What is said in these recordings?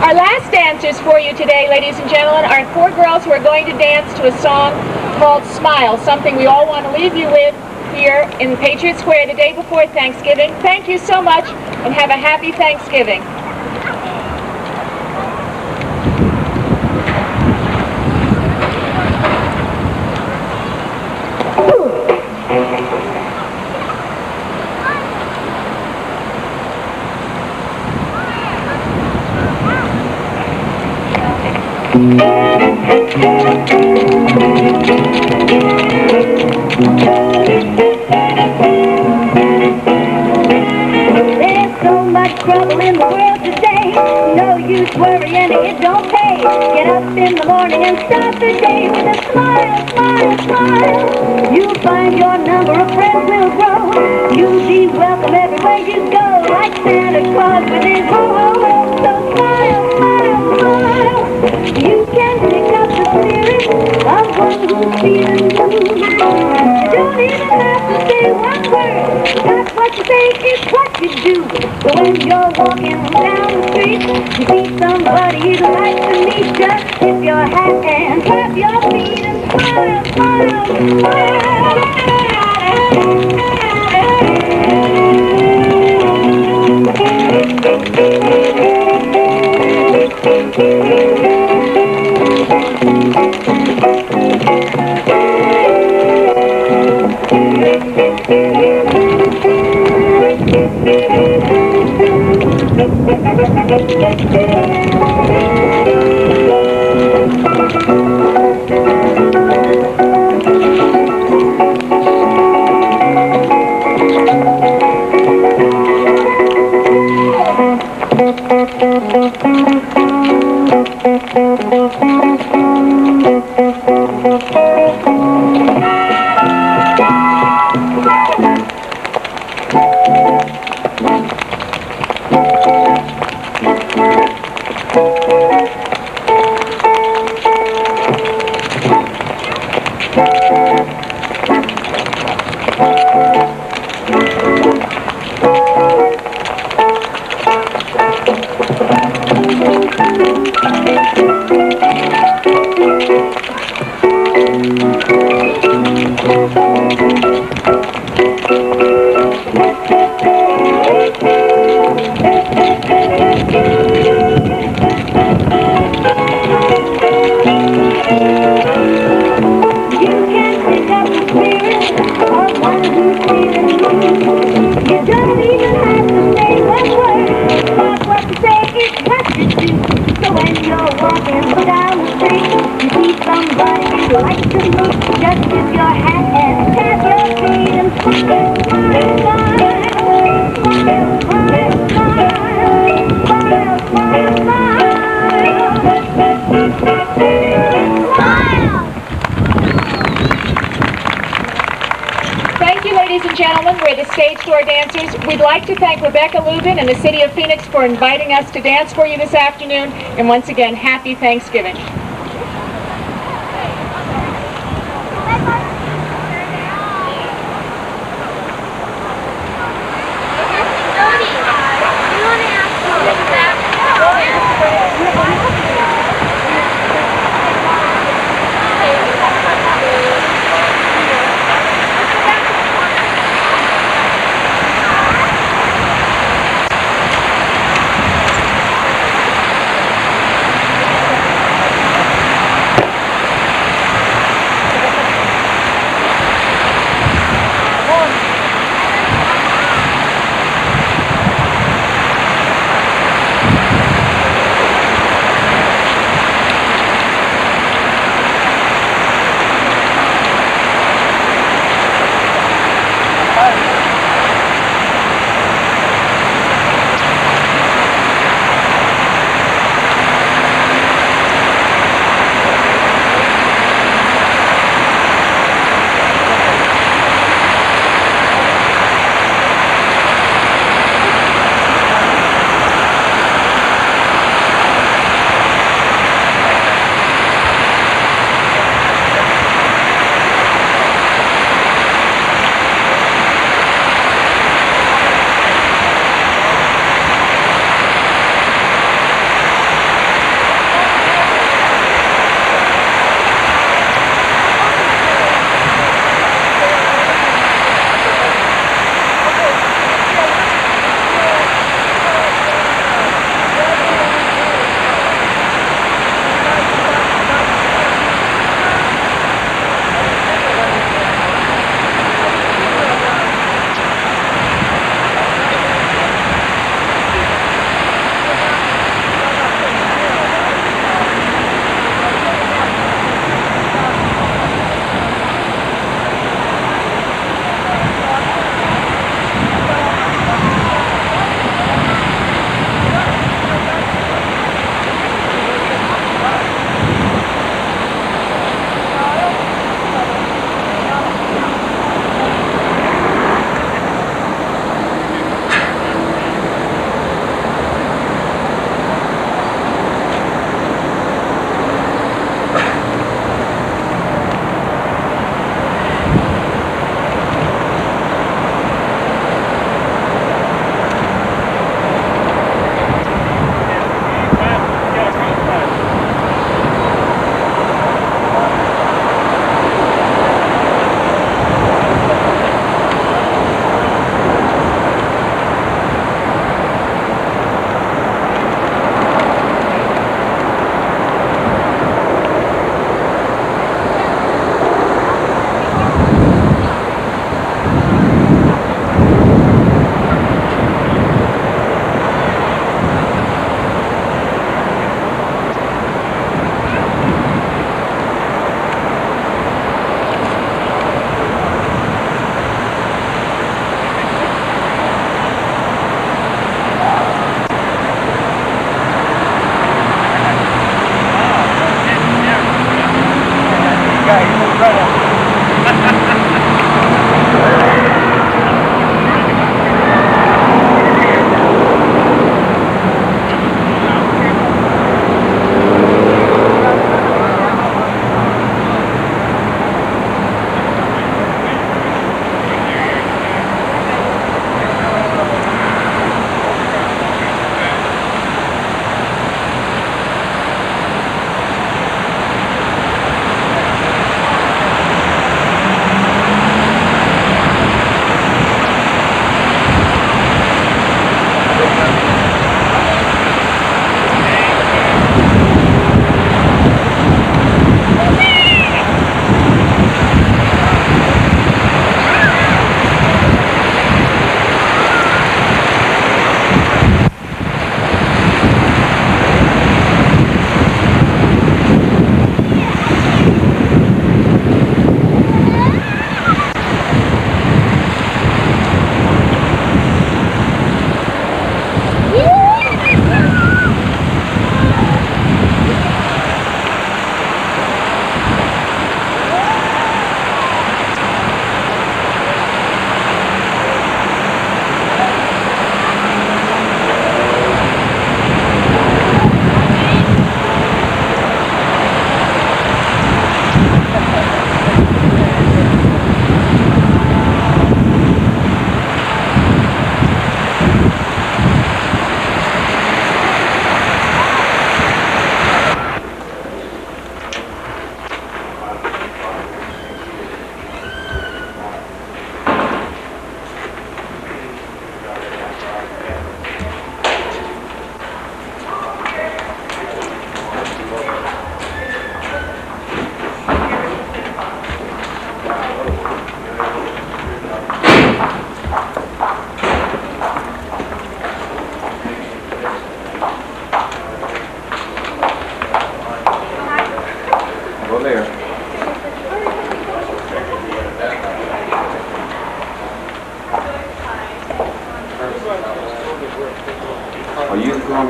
Our last dancers for you today, ladies and gentlemen, are 4 girls who are going to dance to a song called Smile, something we all want to leave you with here in Patriot Square the day before Thanksgiving. Thank you so much, and have a happy Thanksgiving. There's so much trouble in the world today. No use worrying, it don't pay. Get up in the morning and start the day with a smile, smile, smile. You'll find your number of friends will grow. You'll be welcome everywhere you go, like Santa Claus with his ho-ho-ho. So smile, smile, smile. You can pick up the spirit of one who's feeling blue. You don't even have to say one word. That's what you say is what you do. So when you're walking down the street, you see somebody you'd like to meet, just tip your hat and tap your feet and smile, smile, We'd like to thank Rebecca Lubin and the City of Phoenix for inviting us to dance for you this afternoon. And once again, happy Thanksgiving.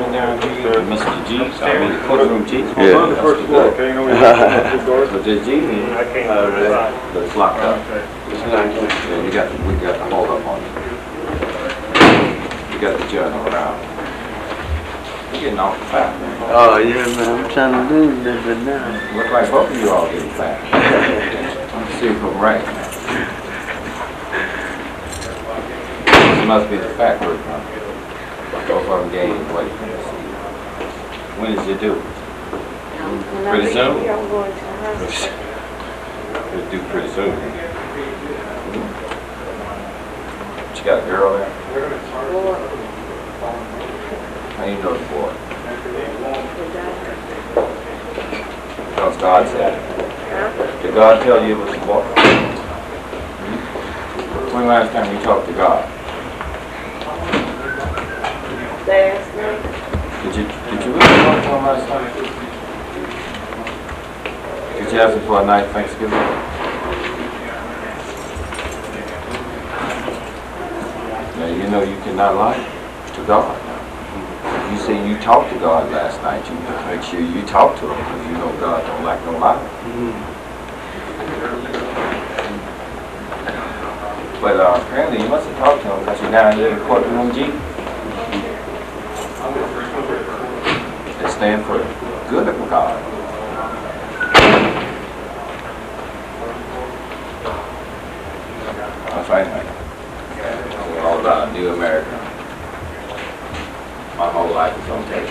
coming down here, Mr. G, I mean, courtroom G. Yeah. On the first floor, okay, you know, we have two doors. But there's G here, I can't. but it's locked up. It's nice. Yeah, we got the hold up on it. We got the judge around. We're getting off the fat, man. Oh, yeah, man. I'm trying to lose this bit now. Look like both of you all getting fat. Let's see if I'm right. This must be the fat group, huh? Both of them gaining weight. When is it due? Pretty soon? It's due pretty soon. You got a girl there? How you know the boy? Because God said it. Did God tell you it was the boy? When last time you talked to God? Last night. Did you really talk to him last time? Did you ask him for a nice Thanksgiving? Now you know you cannot lie to God. You say you talked to God last night, you make sure you talk to him because you know God don't like no lie. But apparently you must have talked to him because you're down there in courtroom G. They stand for the good of God. That's right, man. It's all about New America. My whole life is on tape.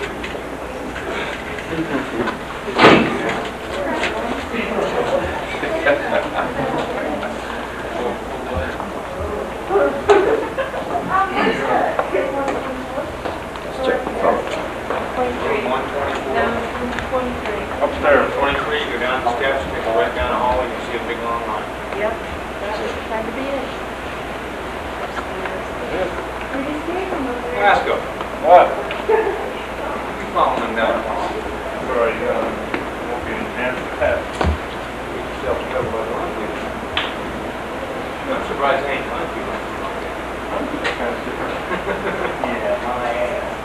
Let's check the phone. 23. Down 23. Upstairs, 23, go down the steps, make a right down the hall, you can see a big long line. Yep. That's just trying to be it. Glasgow. What? You following down? Sorry, won't be an answer to that. Get yourself covered by the line people. I'm surprised they ain't line people. Line people are kind of different. Yeah, my ass.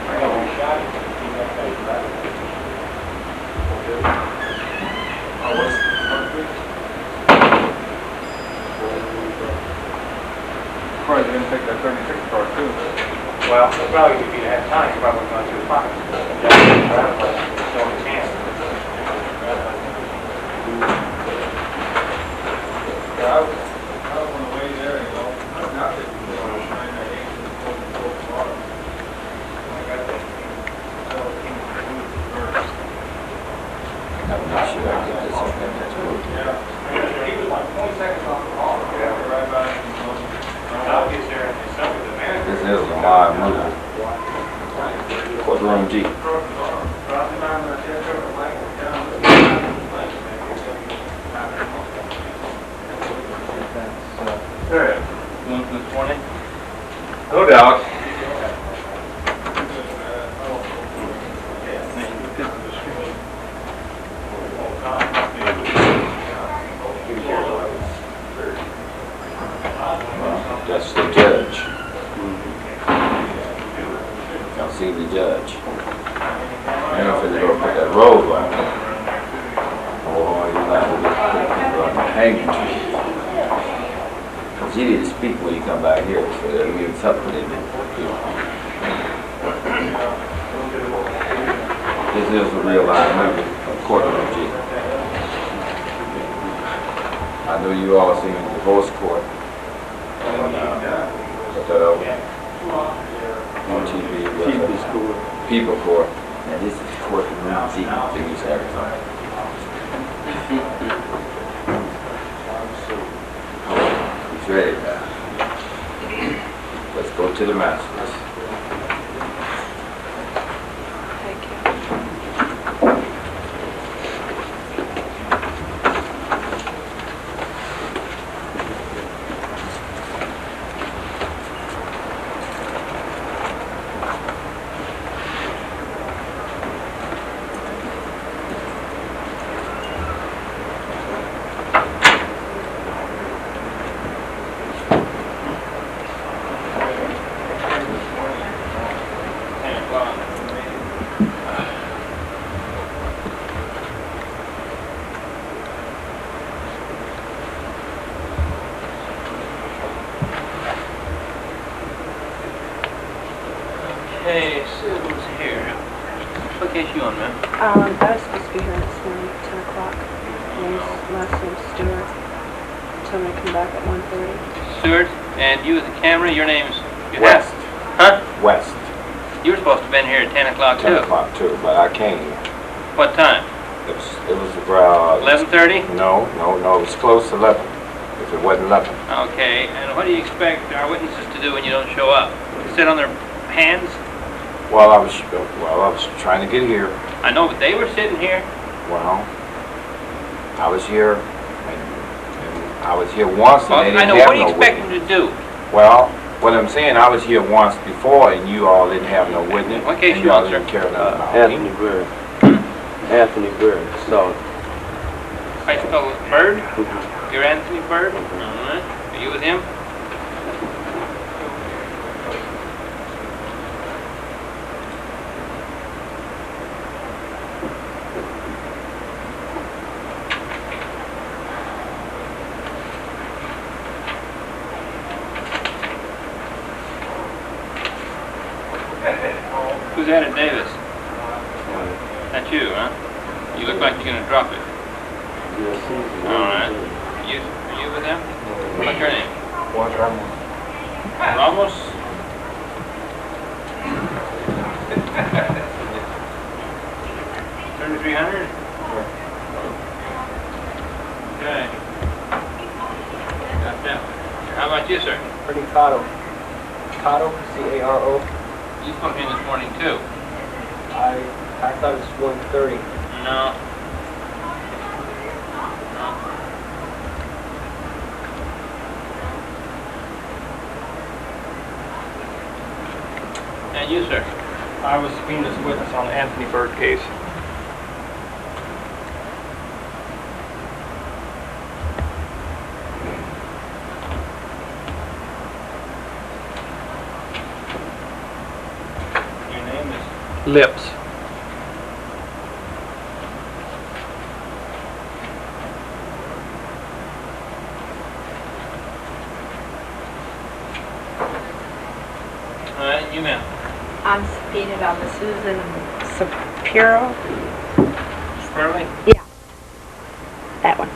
I got one shot. Oh, what's Probably didn't take that 36 car too. Well, probably if you'd had time, you probably would have gone through the pocket. So it's chance. Yeah, I was on the way there, you know, not that you were trying to hate the water. I got that. I was king of the food first. I'm not sure I get this up in next week. Yeah. He was like 20 seconds off the ball. Yeah, right by him. I'll get there in December, the manager. This is Lamar Moody. Courtroom G. There, 120. No doubt. That's the judge. Y'all see the judge. And if they go put that robe on, oh, you're not going to hang tree. Because he didn't speak when he come back here, so that means something in it. This is a real live movie of Courtroom G. I know you all seen the divorce court. And what's that other one? On TV. People's Court. People Court. Now this is Courtroom G in Phoenix, Arizona. He's ready now. Let's go to the masters. doing, man? I was supposed to be here this morning at 10 o'clock. Last name's Stewart. Told me to come back at 1:30. Stewart, and you with the camera, your name's... West. Huh? West. You were supposed to have been here at 10 o'clock, 10 too. o'clock too, but I came. What time? It was around... 11:30? No, it was close to 11. If it wasn't 11. Okay, and what do you expect our witnesses to do when you don't show up? Sit on their hands? Well, I was trying to get here. I know, but they were sitting here. Well, I was here, and I was here once, and Well, they I didn't know, have what do you no expect witness. them to do? Well, what I'm saying, I was here once before, and you all didn't have no witness. What case and you y'all on, didn't sir? care nothing about Anthony me. Bird. Anthony Bird, so. I spell Bird? You're Anthony Bird? All right. Are you with him? Who's that at Davis? That's you, huh? You look like you're gonna drop it. Yes, he's All right. Are you with them? What's your name? Juan Ramos. Ramos? $3,300? Okay. Got that. How about you, sir? Ernie Cotto. Cotto, C-A-R-O. You spoke in this morning, too. I thought it was 1:30. No. And you, sir? I was subpoenaed as a witness on the Anthony Bird case. Your name is... Lips. All right, and you, ma'am? I'm subpoenaed on the Susan Shapiro. Spurley? Yeah. That one.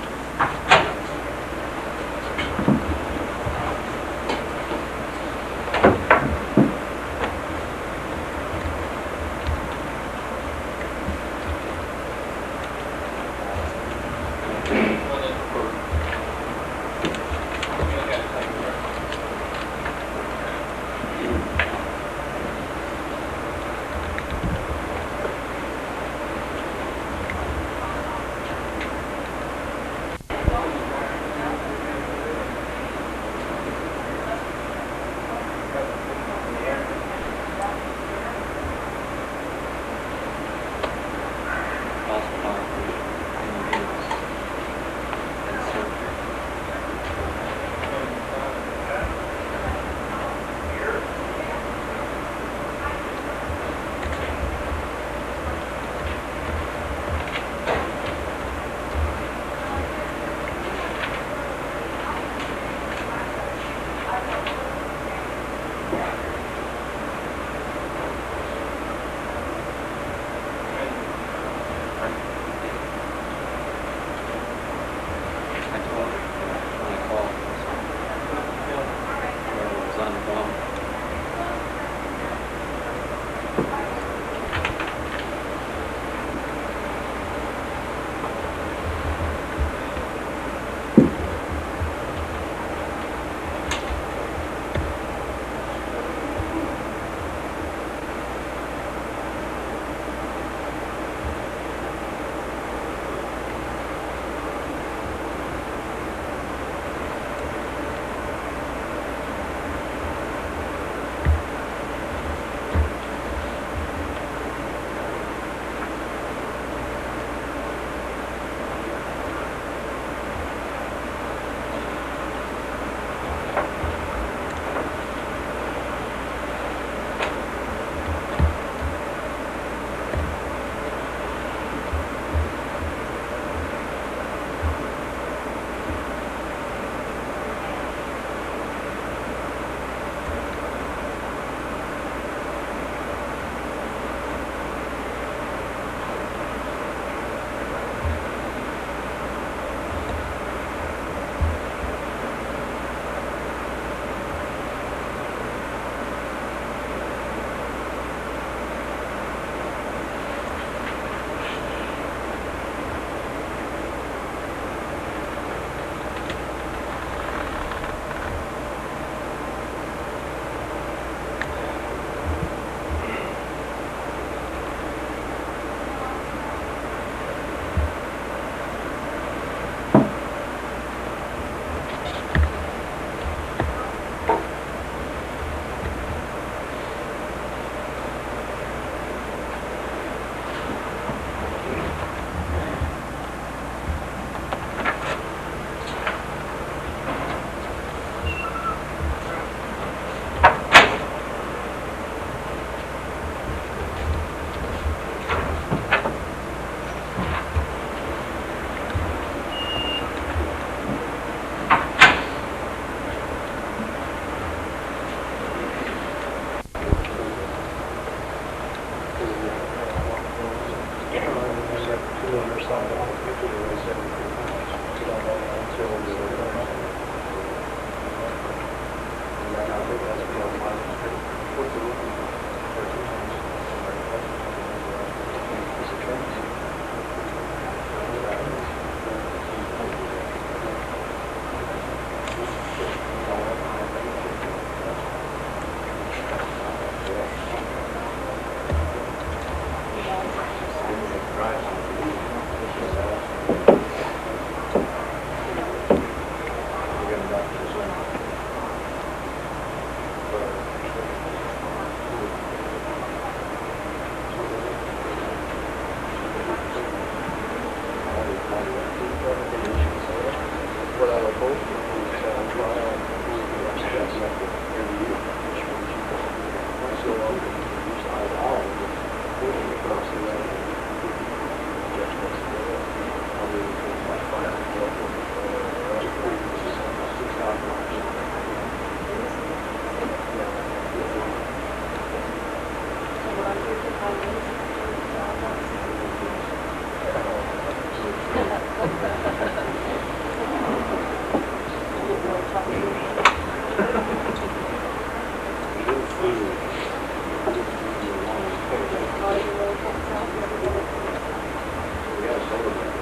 doing or something.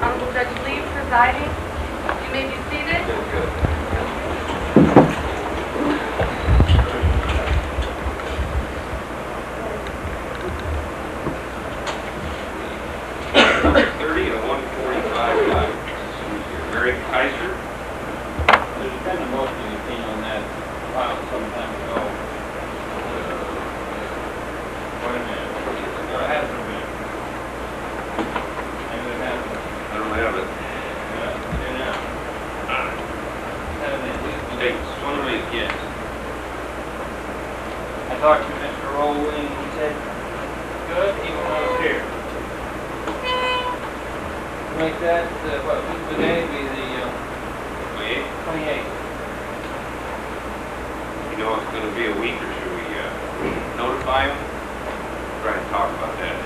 Honorable Judge Lee presiding. You may be seated. Mary Kaiser. There's been a motion you seen on that file some time ago. Wait a minute. It hasn't been. Maybe it hasn't. I don't have it. Yeah, Hey, one of these kids. I talked to Mr. Rowling, he said, good, he was here. Make that, what, today be the, 28th. You know it's gonna be a week, or should we, notify him? Try and talk about that.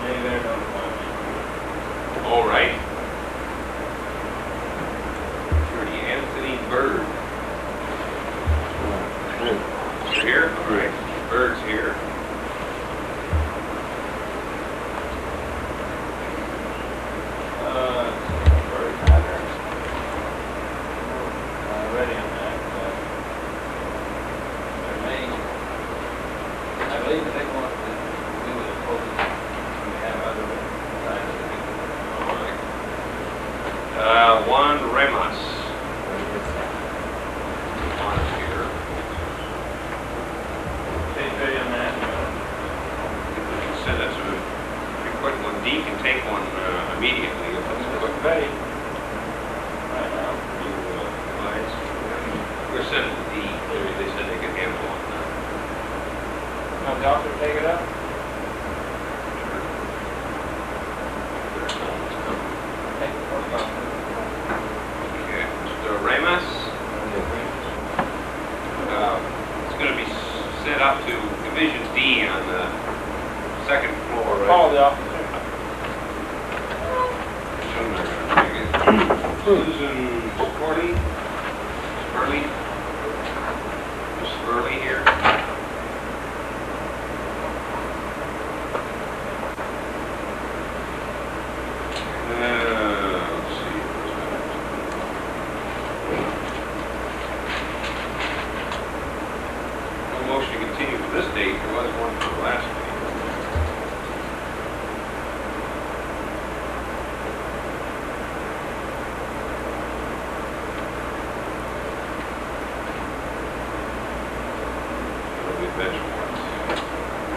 Maybe they're notifying me. All right. Attorney Anthony Bird. You're here? All right. Bird's here. Ready on that. I believe that they want to do it as close as we have other times. All right. Juan Remas. Juan's here. Stay ready on that. Send us a pretty quick one. D can take one immediately. If that's quick. Ready. Right now. We're sending to D. They said they could handle one. Now, doctor, take it up. Take the first one. Okay. Mr. Remas. It's going to be sent up to Division D on the second floor. Right? Call the officer. Susan Spurley. Spurley. Miss Spurley here. Let's see. No motion to continue for this date. There was one for the last date.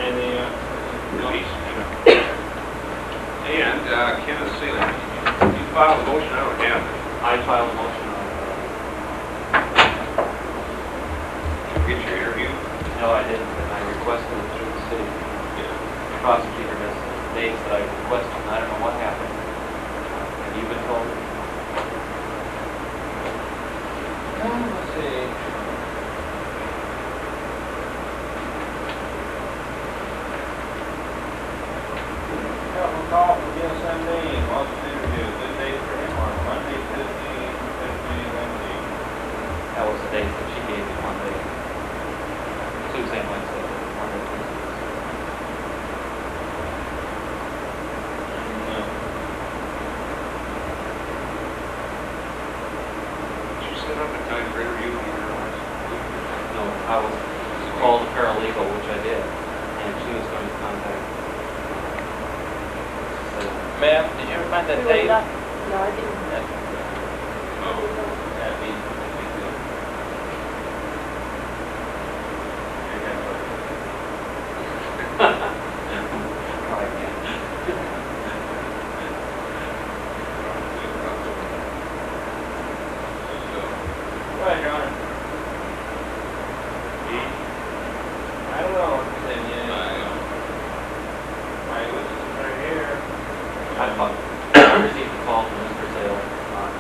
And the, Release. And Kenneth Saylor, you filed a motion, I don't have it. I filed a motion on Did you get your interview? No, I didn't, and I requested it through the city. The prosecutor missed the dates that I requested, and I don't know what happened. Have you been told? let's see. Yes, I mean, what's the interview? Good day for him on Monday, Tuesday, Wednesday. That was the days that she gave me, Monday, Tuesday, and Wednesday, Monday, Tuesday. Did you set up a time for interview when you were last? No, I was called a paralegal, which I did, and she was going to contact. Ma'am, did you ever find that date? No, I didn't. Oh, that'd be good. Go ahead, Your Honor. I don't know what to say yet. My witnesses are here. I received a call from Mr. Sale on,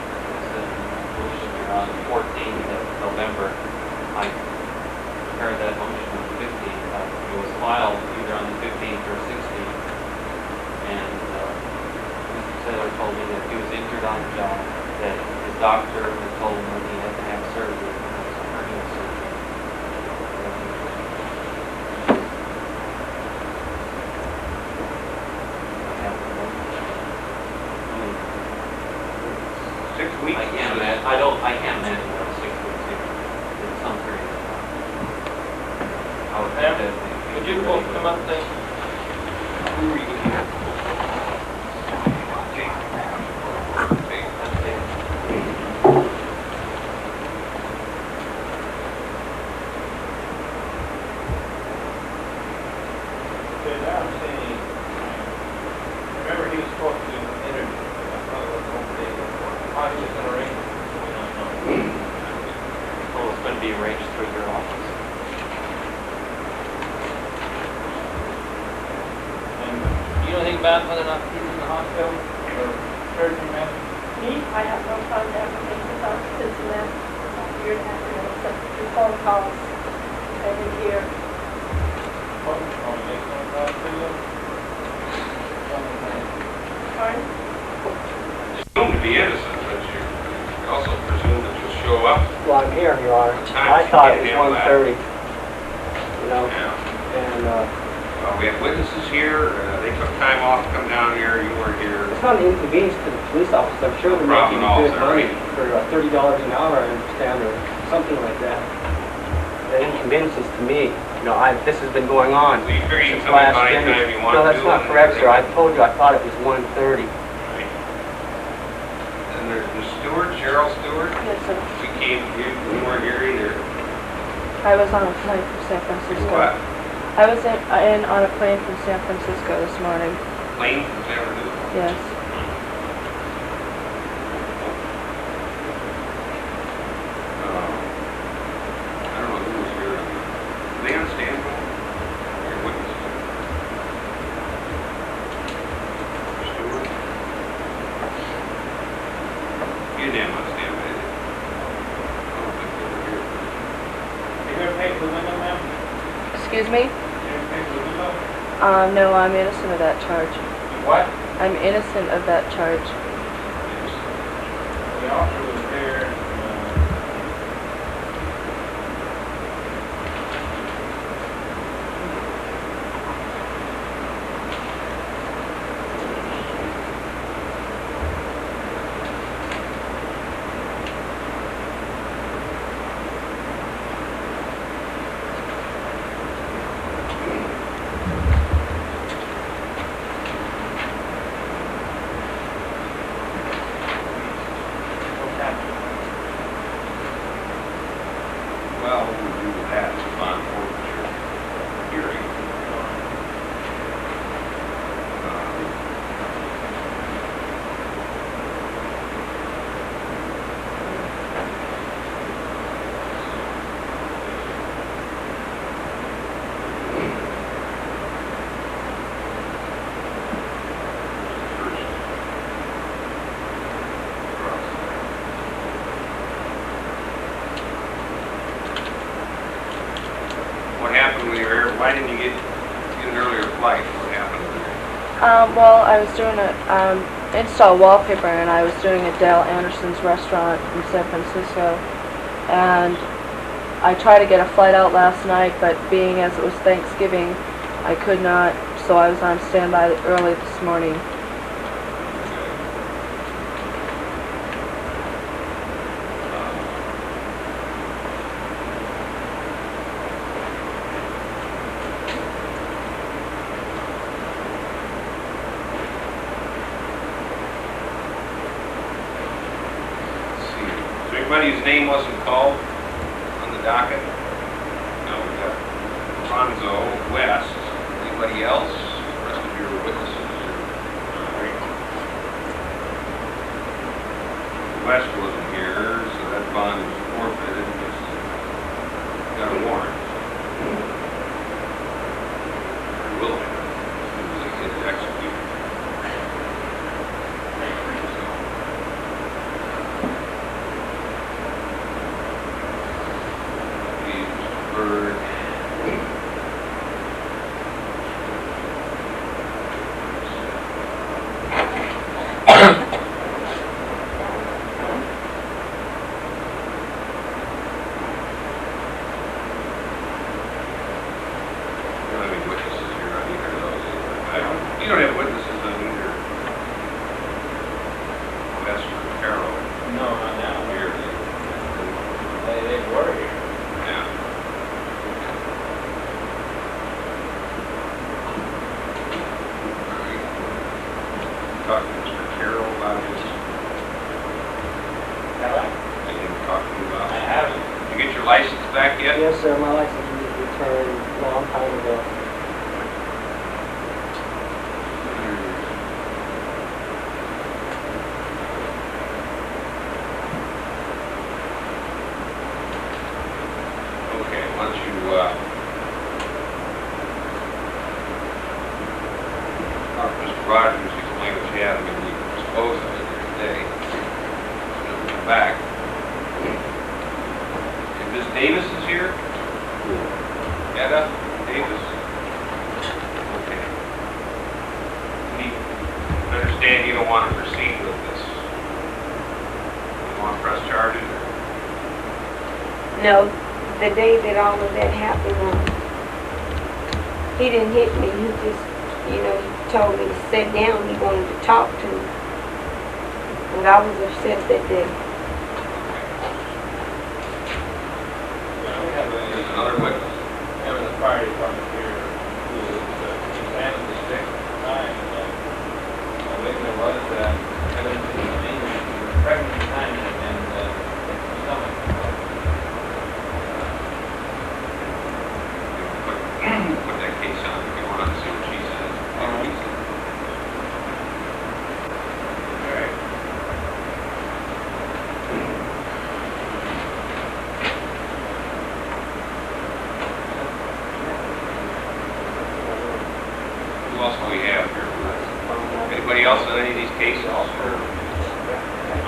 on the 14th of November. I prepared that motion on the 15th. It was filed either on the 15th or 16th. And Mr. Saylor told me that he was injured on the job, that his doctor had told him that he had to have surgery, it was a hernia surgery. I have the motion. 6 weeks? I can't imagine what 6 weeks here. It's some period of time. I would think that. Could you both come up there? Who were you looking at? Okay, now I'm saying, remember he was supposed to interview, I thought it was one day. How is it gonna arrange? We don't know. Well, it's going to be arranged through your office. And you know anything about whether or not he's in the hospital or surgery, man? Me, I have no contact with him since the last year and a half ago, except through phone calls. I've been here. Oh, they come across to you? Pardon? Assumed to be innocent, but you also presume that you'll show up. Well, I'm here, Your Honor. I thought it was 1:30. You know, Yeah. and We had witnesses here, they took time off to come down here, you weren't here. it's not an inconvenience to the police officers. I'm sure they're Problem making at all, good is that money right? for $30 an hour, I understand, or something like that. The inconvenience to me, you know, this has been going on So you figure you since can come in last by January. anytime you want No, to. that's not correct, sir. I told you I thought it was 1:30. Right. And there's Ms. Stewart, Cheryl Stewart, Yes, sir. she came, you weren't here either. I was on a plane from San Francisco. What? I was in on a plane from San Francisco this morning. Plane from San Francisco? Yes. I don't know who was here. Were they on standby? Your witnesses? Stewart? You didn't have on standby, did you? I don't think they were here. You ever paid for the window, ma'am? Excuse me? You ever paid for the window? No, I'm innocent of that charge. What? I'm innocent of that charge. The officer was there, Well, I was doing a, install wallpaper, and I was doing at Dale Anderson's restaurant in San Francisco. And I tried to get a flight out last night, but being as it was Thanksgiving, I could not, so I was on standby early this morning. Anybody's name wasn't called on the docket? No, we got Alfonso West. Anybody else? The rest of your witnesses are... West wasn't here, so that bond is forfeited. Just got a warrant. Or will have, as soon as they get it executed. Yes, sir. My license was returned a long time ago. Okay, why don't you, Mr. Rogers explain what you had when you disposed of it here today. We'll come back. Ms. Davis is here? Etta Davis? Okay. I understand you don't want to proceed with this. You want to press charges? No, the day that all of that happened, he didn't hit me. He just, he told me to sit down. He wanted to talk to me. And I was upset that day. There's another witness. Having the fire department here who examined the stick at the time, and the witness was evidence in the main, pregnant at the time, and stomach. Put that case on if you want to see what she says. All right. Who else do we have here? Anybody else on any of these cases? Or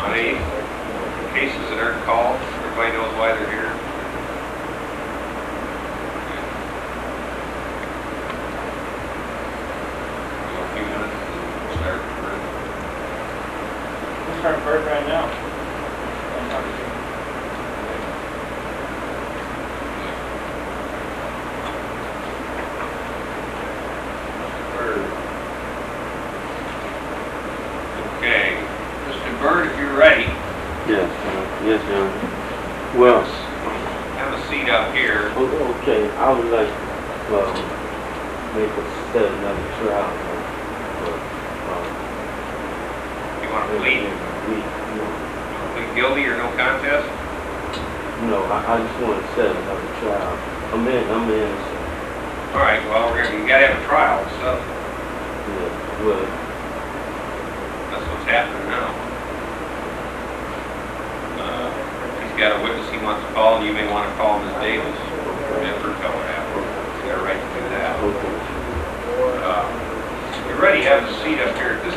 on any cases that aren't called? Everybody knows why they're here? A few minutes and we'll start. Let's start first right now. Okay, Mr. Bird, if you're ready, Yes, John. Well, have a seat up here. okay, I would like to make a set another trial. You want to plead? Plead guilty or no contest? No, I just want to set another trial. I'm innocent. All right, well, you got to have a trial, so Yeah, well, that's what's happening now. He's got a witness he wants to call, and you may want to call Ms. Davis. Let her tell what happened. You got a right to do that. okay. If you're ready, have a seat up here at this